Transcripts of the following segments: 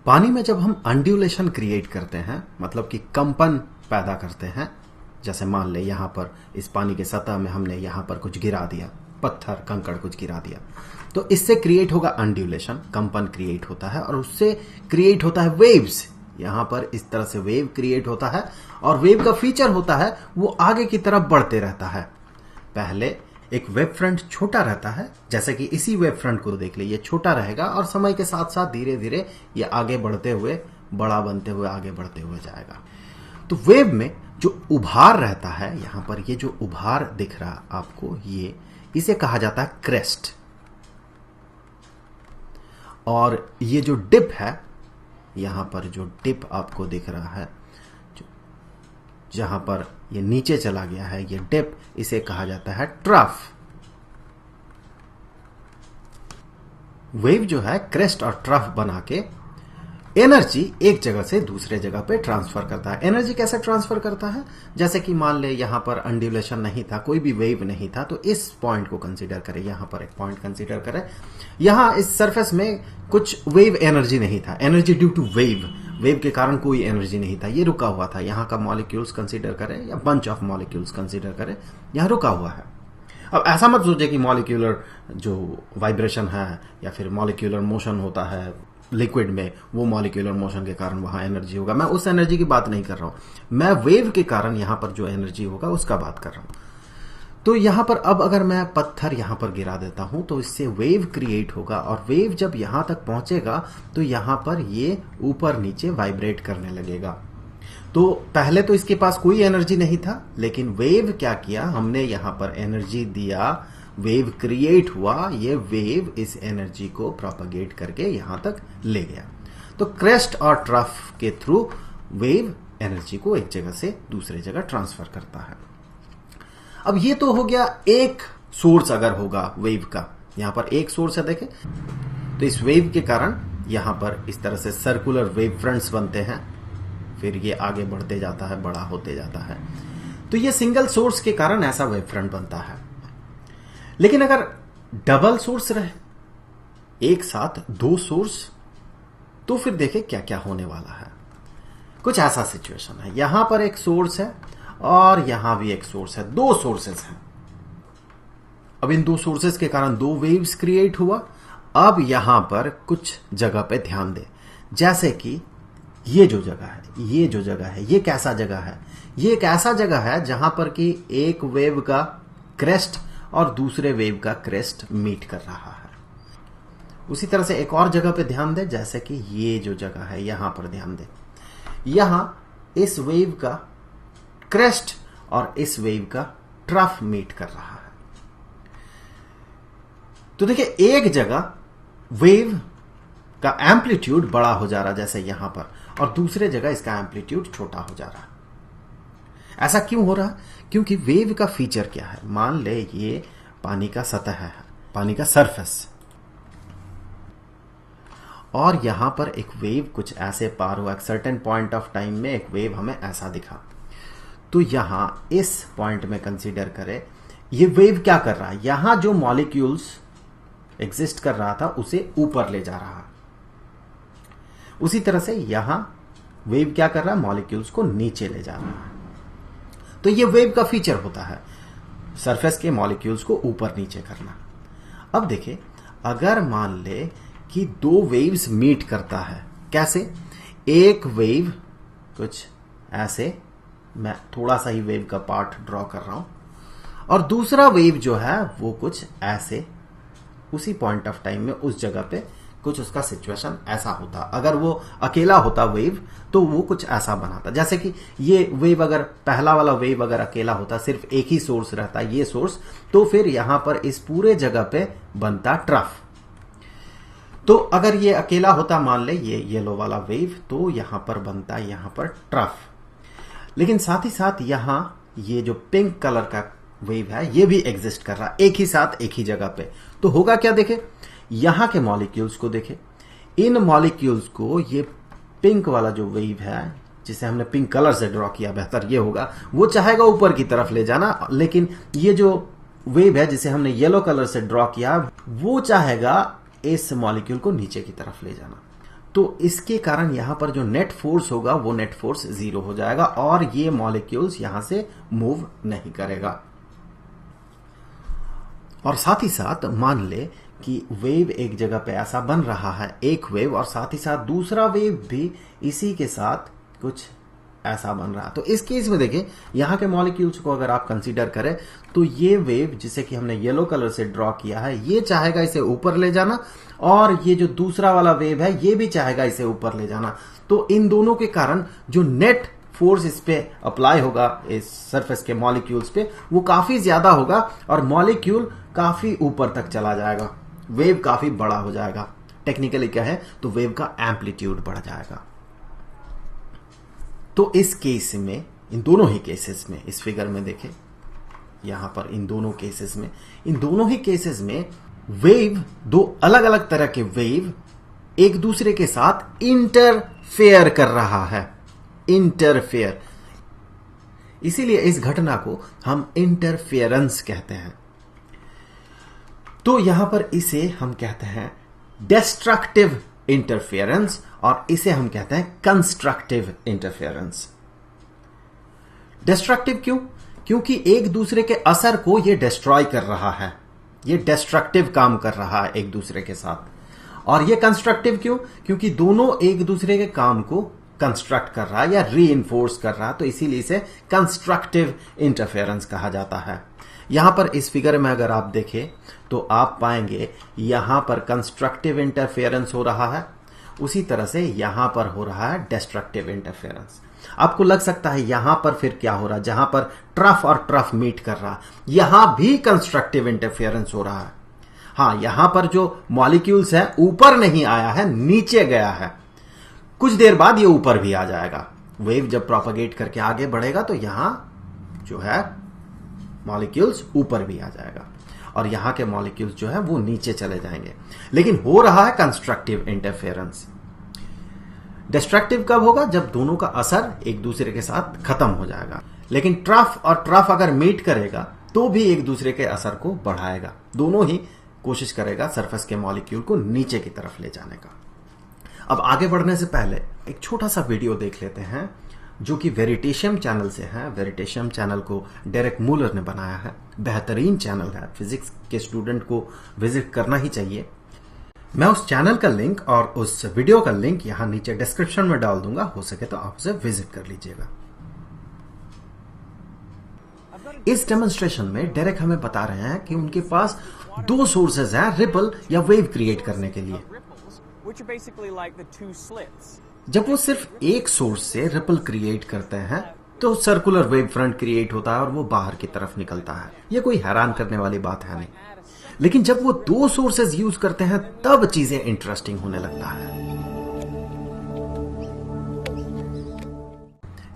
पानी में जब हम अंड्यूलेशन क्रिएट करते हैं, मतलब कि कंपन पैदा करते हैं, जैसे मान ले यहां पर इस पानी के सतह में हमने यहां पर कुछ गिरा दिया, पत्थर कंकड़ कुछ गिरा दिया, तो इससे क्रिएट होगा अंड्यूलेशन, कंपन क्रिएट होता है और उससे क्रिएट होता है वेव्स। यहां पर इस तरह से वेव क्रिएट होता है और वेव का फीचर होता है वो आगे की तरफ बढ़ते रहता है। पहले एक वेव फ्रंट छोटा रहता है, जैसे कि इसी वेव फ्रंट को देख ले, ये छोटा रहेगा और समय के साथ साथ धीरे धीरे ये आगे बढ़ते हुए, बड़ा बनते हुए, आगे बढ़ते हुए जाएगा। तो वेव में जो उभार रहता है, यहां पर ये जो उभार दिख रहा आपको, ये इसे कहा जाता है क्रेस्ट। और ये जो डिप है, यहां पर जो डिप आपको दिख रहा है, जहां पर ये नीचे चला गया है, ये डिप, इसे कहा जाता है ट्रफ। वेव जो है क्रेस्ट और ट्रफ बना के एनर्जी एक जगह से दूसरे जगह पे ट्रांसफर करता है। एनर्जी कैसे ट्रांसफर करता है? जैसे कि मान ले यहां पर अंड्यूलेशन नहीं था, कोई भी वेव नहीं था, तो इस पॉइंट को कंसीडर करें, यहां पर एक पॉइंट कंसीडर करें, यहां इस सरफेस में कुछ वेव एनर्जी नहीं था, energy due to wave, wave के कारण कोई एनर्जी नहीं था, ये रुका हुआ था। यहां का मॉलिक्यूल्स कंसीडर करें या बंच ऑफ मॉलिक्यूल्स कंसीडर करें, यहां रुका हुआ है। अब ऐसा मत सोचे कि मॉलिक्यूलर जो वाइब्रेशन है या फिर मॉलिक्यूलर मोशन होता है लिक्विड में, वो मॉलिक्यूलर मोशन के कारण वहां एनर्जी होगा। मैं उस एनर्जी की बात नहीं कर रहा हूं, मैं वेव के कारण यहां पर जो एनर्जी होगा उसका बात कर रहा हूं। तो यहां पर अब अगर मैं पत्थर यहां पर गिरा देता हूं तो इससे वेव क्रिएट होगा और वेव जब यहां तक पहुंचेगा तो यहां पर ये ऊपर नीचे वाइब्रेट करने लगेगा। तो पहले तो इसके पास कोई एनर्जी नहीं था, लेकिन वेव क्या किया, हमने यहां पर एनर्जी दिया, वेव क्रिएट हुआ, ये वेव इस एनर्जी को प्रोपगेट करके यहां तक ले गया। तो क्रेस्ट और ट्रफ के थ्रू वेव एनर्जी को एक जगह से दूसरे जगह ट्रांसफर करता है। अब ये तो हो गया एक सोर्स अगर होगा वेव का, यहां पर एक सोर्स है देखें, तो इस वेव के कारण यहां पर इस तरह से सर्कुलर वेव फ्रंट्स बनते हैं, फिर ये आगे बढ़ते जाता है, बड़ा होते जाता है। तो ये सिंगल सोर्स के कारण ऐसा वेव फ्रंट बनता है। लेकिन अगर डबल सोर्स रहे, एक साथ दो सोर्स, तो फिर देखें क्या क्या होने वाला है। कुछ ऐसा सिचुएशन है, यहां पर एक सोर्स है और यहां भी एक सोर्स है, दो सोर्सेस हैं। अब इन दो सोर्सेस के कारण दो वेव्स क्रिएट हुआ। अब यहां पर कुछ जगह पे ध्यान दे, जैसे कि ये जो जगह है, ये जो जगह है, ये कैसा जगह है? ये एक ऐसा जगह है जहां पर कि एक वेव का क्रेस्ट और दूसरे वेव का क्रेस्ट मीट कर रहा है। उसी तरह से एक और जगह पे ध्यान दे, जैसे कि ये जो जगह है, यहां पर ध्यान दे, यहां इस वेव का क्रेस्ट और इस वेव का ट्रफ मीट कर रहा है। तो देखिए, एक जगह वेव का एम्पलीट्यूड बड़ा हो जा रहा है जैसे यहां पर, और दूसरे जगह इसका एम्पलीट्यूड छोटा हो जा रहा है। ऐसा क्यों हो रहा है? क्योंकि वेव का फीचर क्या है, मान ले ये पानी का सतह है, पानी का सरफेस, और यहां पर एक वेव कुछ ऐसे पार हुआ, एक सर्टेन पॉइंट ऑफ टाइम में एक वेव हमें ऐसा दिखा। तो यहां इस पॉइंट में कंसीडर करें, ये वेव क्या कर रहा है, यहां जो मॉलिक्यूल्स एग्जिस्ट कर रहा था उसे ऊपर ले जा रहा है। उसी तरह से यहां वेव क्या कर रहा है, मॉलिक्यूल्स को नीचे ले जा रहा है। तो ये वेव का फीचर होता है, सरफेस के मॉलिक्यूल्स को ऊपर नीचे करना। अब देखिए, अगर मान ले कि दो वेव्स मीट करता है, कैसे? एक वेव कुछ ऐसे, मैं थोड़ा सा ही वेव का पार्ट ड्रॉ कर रहा हूं, और दूसरा वेव जो है वो कुछ ऐसे, उसी पॉइंट ऑफ टाइम में उस जगह पे कुछ उसका सिचुएशन ऐसा होता। अगर वो अकेला होता वेव तो वो कुछ ऐसा बनाता, जैसे कि ये वेव, अगर पहला वाला वेव अगर अकेला होता, सिर्फ एक ही सोर्स रहता, ये सोर्स, तो फिर यहां पर इस पूरे जगह पे बनता ट्रफ। तो अगर ये अकेला होता, मान ले ये येलो वाला वेव, तो यहां पर बनता यहां पर ट्रफ। लेकिन साथ ही साथ यहां ये जो पिंक कलर का वेव है ये भी एग्जिस्ट कर रहा है एक ही साथ, एक ही जगह पे। तो होगा क्या, देखे यहां के मॉलिक्यूल्स को, देखे इन मॉलिक्यूल्स को, ये पिंक वाला जो वेव है जिसे हमने पिंक कलर से ड्रॉ किया, बेहतर ये होगा, वो चाहेगा ऊपर की तरफ ले जाना, लेकिन ये जो वेव है जिसे हमने येलो कलर से ड्रॉ किया, वो चाहेगा इस मॉलिक्यूल को नीचे की तरफ ले जाना। तो इसके कारण यहां पर जो नेट फोर्स होगा वो नेट फोर्स 0 हो जाएगा और ये मॉलिक्यूल्स यहां से मूव नहीं करेगा। और साथ ही साथ मान ले कि वेव एक जगह पे ऐसा बन रहा है, एक वेव, और साथ ही साथ दूसरा वेव भी इसी के साथ कुछ ऐसा बन रहा है। तो इस केस में देखिए यहां के मॉलिक्यूल्स को अगर आप कंसीडर करें तो ये वेव जिसे कि हमने येलो कलर से ड्रॉ किया है ये चाहेगा इसे ऊपर ले जाना, और ये जो दूसरा वाला वेव है ये भी चाहेगा इसे ऊपर ले जाना। तो इन दोनों के कारण जो नेट फोर्स इस पे अप्लाई होगा इस सरफेस के मॉलिक्यूल्स पे वो काफी ज्यादा होगा और मॉलिक्यूल काफी ऊपर तक चला जाएगा, वेव काफी बड़ा हो जाएगा। टेक्निकली क्या है तो वेव का एम्पलीट्यूड बढ़ जाएगा। तो इस केस में, इन दोनों ही केसेस में, इस फिगर में देखें यहां पर इन दोनों ही केसेस में वेव, दो अलग अलग तरह के वेव एक दूसरे के साथ इंटरफेयर कर रहा है, इंटरफेयर। इसीलिए इस घटना को हम इंटरफेरेंस कहते हैं। तो यहां पर इसे हम कहते हैं डिस्ट्रक्टिव इंटरफेरेंस और इसे हम कहते हैं कंस्ट्रक्टिव इंटरफेरेंस। डिस्ट्रक्टिव क्यों? क्योंकि एक दूसरे के असर को यह डिस्ट्रॉय कर रहा है, यह डिस्ट्रक्टिव काम कर रहा है एक दूसरे के साथ। और यह कंस्ट्रक्टिव क्यों? क्योंकि दोनों एक दूसरे के काम को कंस्ट्रक्ट कर रहा है या रीइंफोर्स कर रहा है, तो इसीलिए इसे कंस्ट्रक्टिव इंटरफेरेंस कहा जाता है। यहां पर इस फिगर में अगर आप देखें तो आप पाएंगे यहां पर कंस्ट्रक्टिव इंटरफेरेंस हो रहा है, उसी तरह से यहां पर हो रहा है डिस्ट्रक्टिव इंटरफेरेंस। आपको लग सकता है यहां पर फिर क्या हो रहा है, जहां पर ट्रफ और ट्रफ मीट कर रहा है यहां भी कंस्ट्रक्टिव इंटरफेरेंस हो रहा है। हां, यहां पर जो मॉलिक्यूल्स है ऊपर नहीं आया है, नीचे गया है। कुछ देर बाद ये ऊपर भी आ जाएगा। वेव जब प्रोपेगेट करके आगे बढ़ेगा तो यहां जो है मॉलिक्यूल्स ऊपर भी आ जाएगा और यहां के मॉलिक्यूल्स जो है वो नीचे चले जाएंगे। लेकिन हो रहा है कंस्ट्रक्टिव इंटरफेरेंस। डिस्ट्रक्टिव कब होगा? जब दोनों का असर एक दूसरे के साथ खत्म हो जाएगा। लेकिन ट्रफ और ट्रफ अगर मीट करेगा तो भी एक दूसरे के असर को बढ़ाएगा, दोनों ही कोशिश करेगा सरफेस के मॉलिक्यूल को नीचे की तरफ ले जाने का। अब आगे बढ़ने से पहले एक छोटा सा वीडियो देख लेते हैं जो कि वेरिटेशियम चैनल से है। वेरिटेशियम चैनल को डेरेक मूलर ने बनाया है, बेहतरीन चैनल है, फिजिक्स के स्टूडेंट को विजिट करना ही चाहिए। मैं उस चैनल का लिंक और उस वीडियो का लिंक यहां नीचे डिस्क्रिप्शन में डाल दूंगा, हो सके तो आप उसे विजिट कर लीजिएगा। इस डेमोन्स्ट्रेशन में डेरेक हमें बता रहे हैं कि उनके पास दो सोर्सेज हैं रिपल या वेव क्रिएट करने के लिए। जब वो सिर्फ एक सोर्स से रिपल क्रिएट करते हैं तो सर्कुलर वेव फ्रंट क्रिएट होता है और वो बाहर की तरफ निकलता है। ये कोई हैरान करने वाली बात है नहीं। लेकिन जब वो दो सोर्सेज यूज करते हैं तब चीजें इंटरेस्टिंग होने लगता है।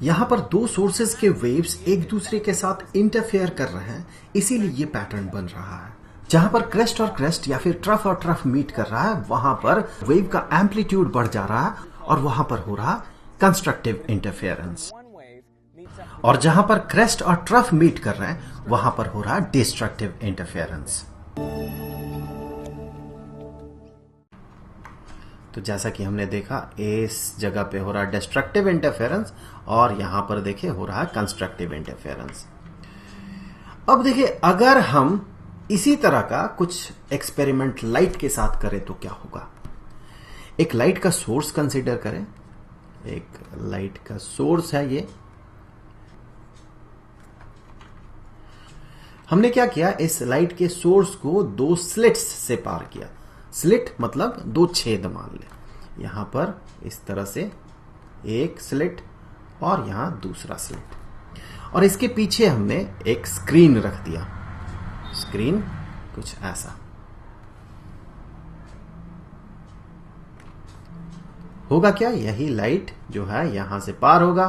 यहां पर दो सोर्सेज के वेव्स एक दूसरे के साथ इंटरफेयर कर रहे हैं, इसीलिए ये पैटर्न बन रहा है। जहां पर क्रेस्ट और क्रेस्ट या फिर ट्रफ और ट्रफ मीट कर रहा है वहां पर वेव का एम्पलीट्यूड बढ़ जा रहा है और वहां पर हो रहा कंस्ट्रक्टिव इंटरफेरेंस। और जहां पर क्रेस्ट और ट्रफ मीट कर रहे हैं वहां पर हो रहा डिस्ट्रक्टिव इंटरफेरेंस। तो जैसा कि हमने देखा इस जगह पे हो रहा डिस्ट्रक्टिव इंटरफेरेंस और यहां पर देखिए हो रहा कंस्ट्रक्टिव इंटरफेरेंस। अब देखिए अगर हम इसी तरह का कुछ एक्सपेरिमेंट लाइट के साथ करें तो क्या होगा। एक लाइट का सोर्स कंसीडर करें, एक लाइट का सोर्स है ये। हमने क्या किया, इस लाइट के सोर्स को दो स्लिट्स से पार किया। स्लिट मतलब दो छेद मान ले, यहां पर इस तरह से एक स्लिट और यहां दूसरा स्लिट, और इसके पीछे हमने एक स्क्रीन रख दिया। स्क्रीन कुछ ऐसा होगा। क्या यही लाइट जो है यहां से पार होगा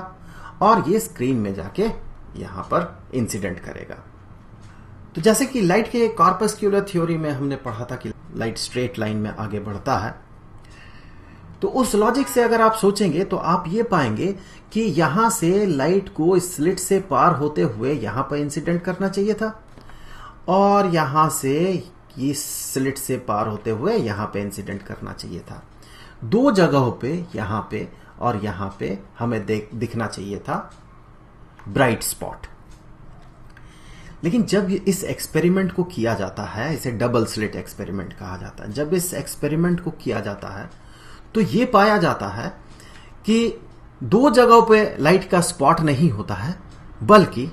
और ये स्क्रीन में जाके यहां पर इंसिडेंट करेगा। तो जैसे कि लाइट के कॉर्पस्क्यूलर थ्योरी में हमने पढ़ा था कि लाइट स्ट्रेट लाइन में आगे बढ़ता है, तो उस लॉजिक से अगर आप सोचेंगे तो आप ये पाएंगे कि यहां से लाइट को इस स्लिट से पार होते हुए यहां पर इंसिडेंट करना चाहिए था और यहां से इस स्लिट से पार होते हुए यहां पे इंसिडेंट करना चाहिए था। दो जगहों पे, यहां पे और यहां पे हमें दिखना चाहिए था ब्राइट स्पॉट। लेकिन जब इस एक्सपेरिमेंट को किया जाता है, इसे डबल स्लिट एक्सपेरिमेंट कहा जाता है, जब इस एक्सपेरिमेंट को किया जाता है तो यह पाया जाता है कि दो जगहों पे लाइट का स्पॉट नहीं होता है, बल्कि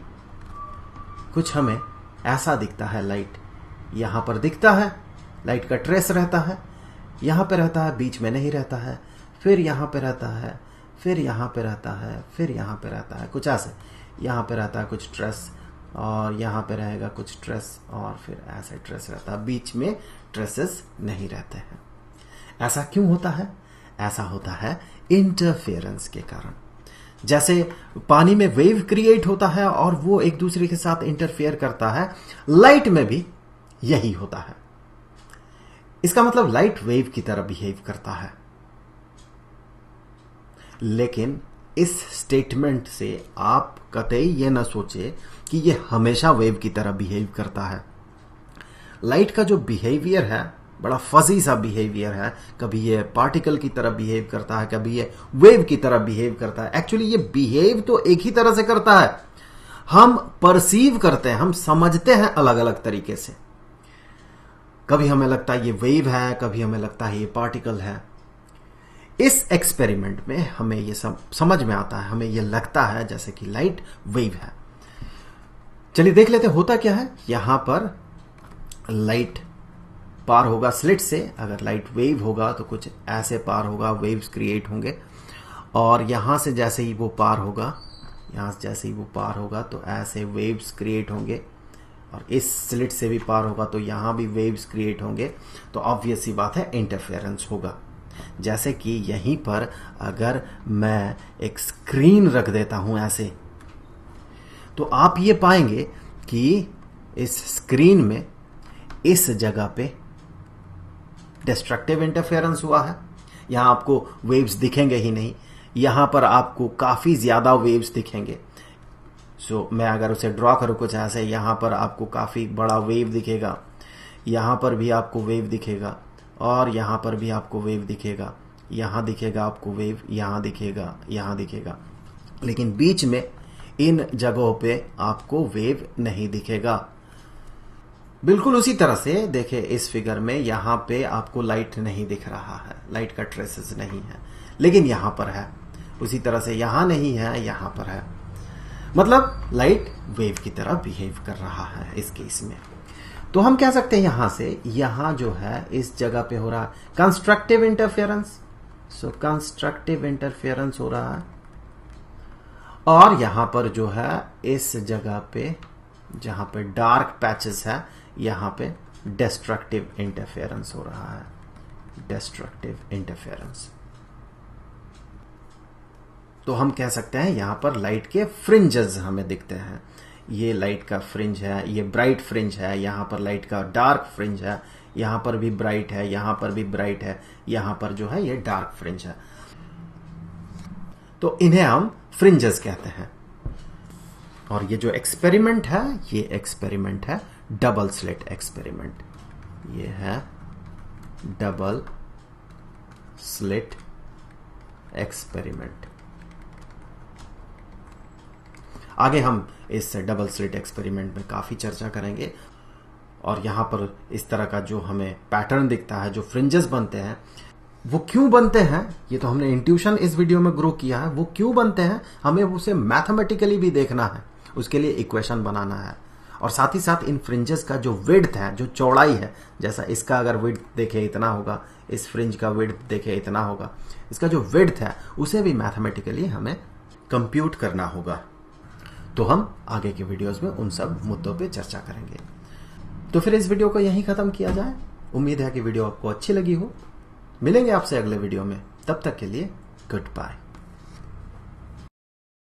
कुछ हमें ऐसा दिखता है। लाइट यहां पर दिखता है, लाइट का ट्रेस रहता है, यहां पे रहता है, बीच में नहीं रहता है, फिर यहां पे रहता है, फिर यहां पे रहता है, फिर यहां पे रहता है, कुछ ऐसे। यहां पे रहता है कुछ ट्रेस, और यहां पे रहेगा कुछ ट्रेस, और फिर ऐसे ट्रेस रहता है, बीच में ट्रेसेस नहीं रहते हैं। ऐसा क्यों होता है? ऐसा होता है इंटरफेरेंस के कारण। जैसे पानी में वेव क्रिएट होता है और वो एक दूसरे के साथ इंटरफेयर करता है, लाइट में भी यही होता है। इसका मतलब लाइट वेव की तरह बिहेव करता है। लेकिन इस स्टेटमेंट से आप कतई ये ना सोचे कि ये हमेशा वेव की तरह बिहेव करता है। लाइट का जो बिहेवियर है बड़ा फजी सा बिहेवियर है। कभी ये पार्टिकल की तरह बिहेव करता है, कभी ये वेव की तरह बिहेव करता है। एक्चुअली ये बिहेव तो एक ही तरह से करता है, हम परसीव करते हैं, हम समझते हैं अलग अलग तरीके से। कभी हमें लगता है ये वेव है, कभी हमें लगता है ये पार्टिकल है। इस एक्सपेरिमेंट में हमें ये सब समझ में आता है, हमें ये लगता है जैसे कि लाइट वेव है। चलिए देख लेते होता क्या है। यहां पर लाइट पार होगा स्लिट से। अगर लाइट वेव होगा तो कुछ ऐसे पार होगा, वेव्स क्रिएट होंगे। और यहां से जैसे ही वो पार होगा, यहां से जैसे ही वो पार होगा तो ऐसे वेव्स क्रिएट होंगे। और इस स्लिट से भी पार होगा तो यहां भी वेव्स क्रिएट होंगे। तो ऑब्वियस सी बात है इंटरफेरेंस होगा। जैसे कि यहीं पर अगर मैं एक स्क्रीन रख देता हूं ऐसे, तो आप ये पाएंगे कि इस स्क्रीन में इस जगह पे डिस्ट्रक्टिव इंटरफेरेंस हुआ है। यहां आपको वेव्स दिखेंगे ही नहीं, यहां पर आपको काफी ज्यादा वेव्स दिखेंगे। मैं अगर उसे ड्रॉ करूं कुछ ऐसे, यहां पर आपको काफी बड़ा वेव दिखेगा, यहां पर भी आपको वेव दिखेगा, और यहां पर भी आपको वेव दिखेगा, यहां दिखेगा आपको वेव, यहां दिखेगा, यहां दिखेगा। लेकिन बीच में इन जगहों पे आपको वेव नहीं दिखेगा। बिल्कुल उसी तरह से देखिए इस फिगर में यहां पे आपको लाइट नहीं दिख रहा है, लाइट का ट्रेसेस नहीं है, लेकिन यहां पर है। उसी तरह से यहां नहीं है, यहां पर है। मतलब लाइट वेव की तरह बिहेव कर रहा है इस केस में। तो हम कह सकते हैं यहां से, यहां जो है इस जगह पे हो रहा है कंस्ट्रक्टिव इंटरफेरेंस। सो कंस्ट्रक्टिव इंटरफेरेंस हो रहा है। और यहां पर जो है इस जगह पे जहां पे डार्क पैचेस है, यहां पे डिस्ट्रक्टिव इंटरफेरेंस हो रहा है। Destructive interference. तो हम कह सकते हैं यहां पर लाइट के फ्रिंजेस हमें दिखते हैं। ये लाइट का फ्रिंज है, ये ब्राइट फ्रिंज है, यहां पर लाइट का डार्क फ्रिंज है, यहां पर भी ब्राइट है, यहां पर भी ब्राइट है, यहां पर जो है ये डार्क फ्रिंज है। तो इन्हें हम फ्रिंजेस कहते हैं। और ये जो एक्सपेरिमेंट है, ये एक्सपेरिमेंट है डबल स्लिट एक्सपेरिमेंट। ये है डबल स्लिट एक्सपेरिमेंट। आगे हम इस डबल स्लिट एक्सपेरिमेंट में काफी चर्चा करेंगे। और यहां पर इस तरह का जो हमें पैटर्न दिखता है, जो फ्रिंजेस बनते हैं, वो क्यों बनते हैं, ये तो हमने इंट्यूशन इस वीडियो में ग्रो किया है। वो क्यों बनते हैं हमें उसे मैथमेटिकली भी देखना है, उसके लिए इक्वेशन बनाना है। और साथ ही साथ इन फ्रिंजेस का जो विड्थ है, जो चौड़ाई है, जैसा इसका अगर विड्थ देखे इतना होगा, इस फ्रिंज का विड्थ देखे इतना होगा, इसका जो विड्थ है उसे भी मैथमेटिकली हमें कंप्यूट करना होगा। तो हम आगे के वीडियोस में उन सब मुद्दों पे चर्चा करेंगे। तो फिर इस वीडियो को यहीं खत्म किया जाए। उम्मीद है कि वीडियो आपको अच्छी लगी हो। मिलेंगे आपसे अगले वीडियो में, तब तक के लिए गुड बाय।